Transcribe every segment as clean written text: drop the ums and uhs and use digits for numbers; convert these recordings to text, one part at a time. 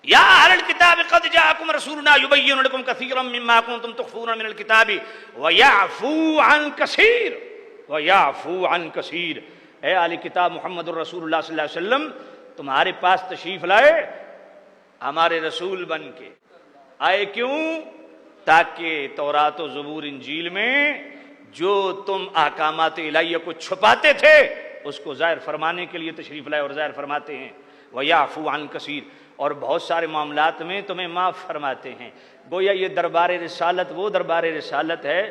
یا اہل الکتاب قد جاءکم رسولنا یبین لکم کثیرا مما کنتم تخفون من الکتاب ویعفو عن کثیر ویعفو عن کثیر۔ اے اہل کتاب محمد الرسول اللہ صلی اللہ علیہ وسلم تمہارے پاس تشریف لائے ہمارے رسول بن کے آئے، کیوں؟ تاکہ تورات و زبور انجیل میں جو تم احکامات الہیہ کو چھپاتے تھے اس کو ظاہر فرمانے کے لیے تشریف لائے، اور ظاہر فرماتے ہیں۔ وَيَعْفُو عَنْ كَثِيرٍ، اور بہت سارے معاملات میں تمہیں معاف فرماتے ہیں۔ گویا یہ دربار رسالت وہ دربار رسالت ہے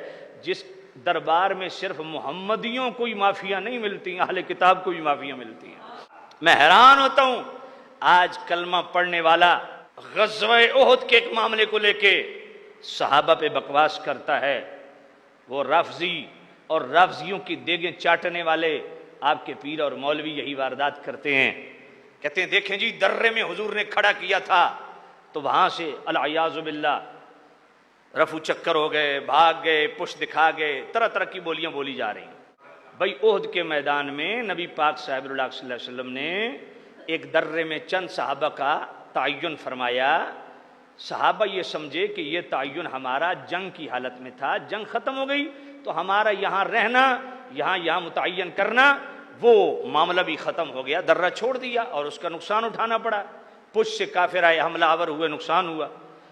جس دربار میں صرف محمدیوں کو ہی معافیاں نہیں ملتی، اہل کتاب کو بھی معافیاں ملتی ہیں۔ میں حیران ہوتا ہوں آج کلمہ پڑھنے والا غزوہ احد کے ایک معاملے کو لے کے صحابہ پہ بکواس کرتا ہے، وہ رافضی اور رافضیوں کی دیگیں چاٹنے والے آپ کے پیر اور مولوی یہی واردات کرتے ہیں۔ کہتے ہیں دیکھیں جی درے میں حضور نے کھڑا کیا تھا تو وہاں سے العیاذ باللہ رفو چکر ہو گئے، بھاگ گئے، پش دکھا گئے، طرح طرح کی بولیاں بولی جا رہی ہیں۔ بھائی احد کے میدان میں نبی پاک صاحب اللہ صلی اللہ علیہ وسلم نے ایک درے میں چند صحابہ کا تعین فرمایا۔ صحابہ یہ سمجھے کہ یہ تعین ہمارا جنگ کی حالت میں تھا، جنگ ختم ہو گئی تو ہمارا یہاں رہنا، یہاں متعین کرنا، وہ معاملہ بھی ختم ہو گیا، درہ چھوڑ دیا اور اس کا نقصان اٹھانا پڑا۔ پش سے کافر آئے، حملہ آور ہوئے، نقصان ہوا۔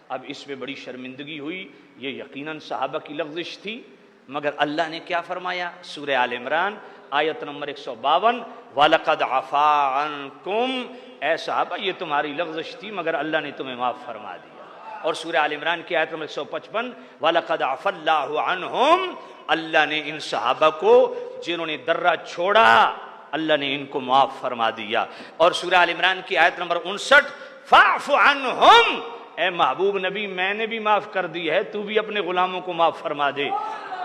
اب اس میں بڑی شرمندگی ہوئی، یہ یقیناً صحابہ کی لغزش تھی، مگر اللہ نے کیا فرمایا؟ سورہ آل عمران آیت نمبر 152، وَلَقَدْ عَفَا عَنْكُمْ، اے صحابہ یہ تمہاری لغزش تھی مگر اللہ نے تمہیں معاف فرما دیا۔ اور سورہ آل عمران کی آیت نمبر 155، وَلَقَدْ عَفَا اللَّهُ عَنْهُمْ، اللہ نے ان صحابہ کو جنہوں نے درہ چھوڑا اللہ نے ان کو معاف فرما دیا۔ اور سورہ آل عمران کی آیت نمبر 59، فَاعْفُ عَنْهُمْ، اے محبوب نبی میں نے بھی معاف کر دی ہے، تو بھی اپنے غلاموں کو معاف فرما دے۔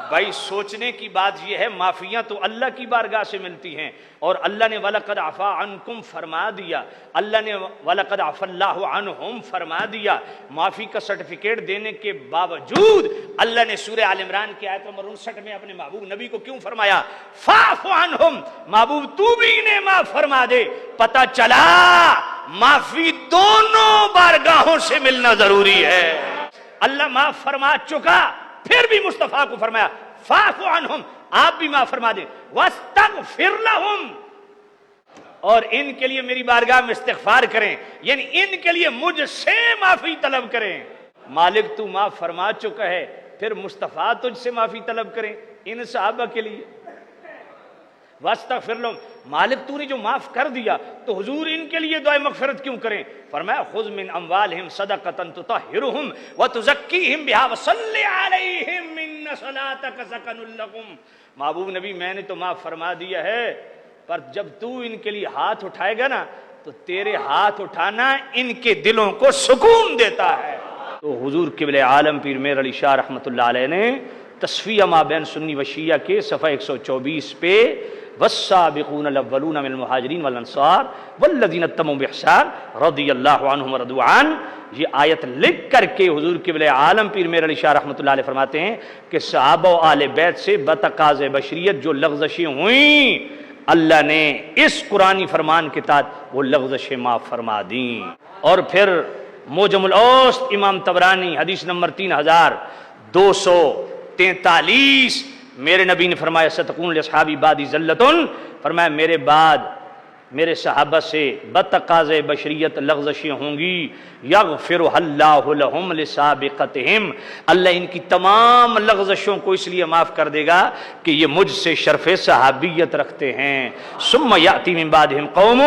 بھائی سوچنے کی بات یہ ہے معافیاں تو اللہ کی بارگاہ سے ملتی ہیں، اور اللہ نے وَلَقَدْ عَفَا عَنْكُمْ فرما دیا، اللہ نے وَلَقَدْ عَفَا اللَّهُ عَنْهُمْ فرما دیا۔ معافی کا سرٹیفکیٹ دینے کے باوجود اللہ نے سورہ آل عمران کی آیت نمبر 59 میں اپنے محبوب نبی کو کیوں فرمایا فَاعْفُ عَنْهُمْ، محبوب تو بھی انہیں معاف فرما دے۔ پتہ چلا معافی دونوں بارگاہوں سے ملنا ضروری ہے۔ اللہ معاف فرما چکا، پھر بھی مصطفیٰ کو فرمایا فاعف عنہم، آپ بھی معاف فرما دیں، واستغفر لہم، اور ان کے لیے میری بارگاہ میں استغفار کریں، یعنی ان کے لیے مجھ سے معافی طلب کریں۔ مالک تو معاف فرما چکا ہے، پھر مصطفیٰ تجھ سے معافی طلب کریں ان صحابہ کے لیے۔ واستغفر لہم، مالک تو نے جو معاف کر دیا تو حضور ان کے لیے دعائے مغفرت کیوں کریں؟ فرمایا خذ من اموالہم صدقۃ تطہرہم وتزکیہم بہا وصلی علیہم ان صلاتک سکن لہم۔ محبوب نبی میں نے تو معاف فرما دیا ہے، پر جب تو ان کے لیے ہاتھ اٹھائے گا نا تو تیرے ہاتھ اٹھانا ان کے دلوں کو سکون دیتا ہے۔ تو حضور قبلہ عالم پیر میر علی شاہ رحمۃ اللہ علیہ نے تصفیہ ما بین سنی و شیعہ کے صفحہ 124 پہ والسابقون الاولون من المہاجرین والانصار والذین اتبعوہم بإحسان رضی اللہ عنہم ورضوا عنہ، یہ آیت لکھ کر کے حضور قبلہ عالم پیر میر علی شاہ رحمۃ اللہ علیہ فرماتے ہیں کہ صحابہ و آل بیت سے بتقاض بشریت جو لغزشیں ہوئیں اللہ نے اس قرآنی فرمان کے تحت وہ لغزشیں معاف فرما دیں۔ اور پھر موجم الاوسط امام طبرانی حدیث نمبر 3243، میرے نبی نے فرمایا ستکون لاصحابی بعدی ذلتن، فرمایا میرے بعد میرے صحابہ سے بتقاض بشریت لغزشیں ہوں گی، یغفرها اللہ لہم لسابقتہم، اللہ ان کی تمام لغزشوں کو اس لیے معاف کر دے گا کہ یہ مجھ سے شرف صحابیت رکھتے ہیں۔ ثم یأتی من بعدہم قوم،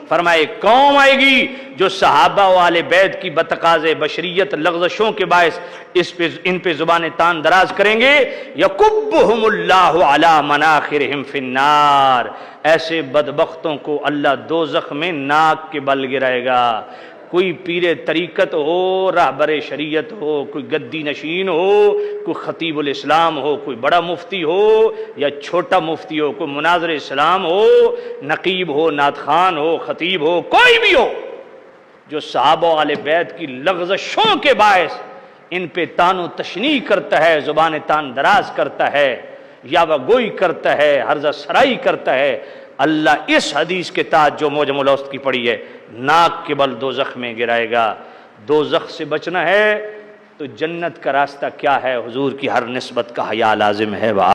فرمائے قوم آئے گی جو صحابہ و آل بیت کی بتقاض بشریت لغزشوں کے باعث ان پہ زبان تان دراز کریں گے، یکبہم اللہ علی مناخرہم فی النار، ایسے بدبختوں کو اللہ دوزخ میں ناک کے بل گرائے گا۔ کوئی پیر طریقت ہو، راہبر شریعت ہو، کوئی گدی نشین ہو، کوئی خطیب الاسلام ہو، کوئی بڑا مفتی ہو یا چھوٹا مفتی ہو، کوئی مناظر اسلام ہو، نقیب ہو، نعت خوان ہو، خطیب ہو، کوئی بھی ہو، جو صحابہ و آل بیت کی لغزشوں کے باعث ان پہ تان و تشنیع کرتا ہے، زبان تان دراز کرتا ہے، یا وہ گوئی کرتا ہے، ہرزہ سرائی کرتا ہے، اللہ اس حدیث کے تحت جو موجم الاوسط کی پڑھی ہے ناک کے بل دوزخ میں گرائے گا۔ دوزخ سے بچنا ہے تو جنت کا راستہ کیا ہے؟ حضور کی ہر نسبت کا حیا لازم ہے۔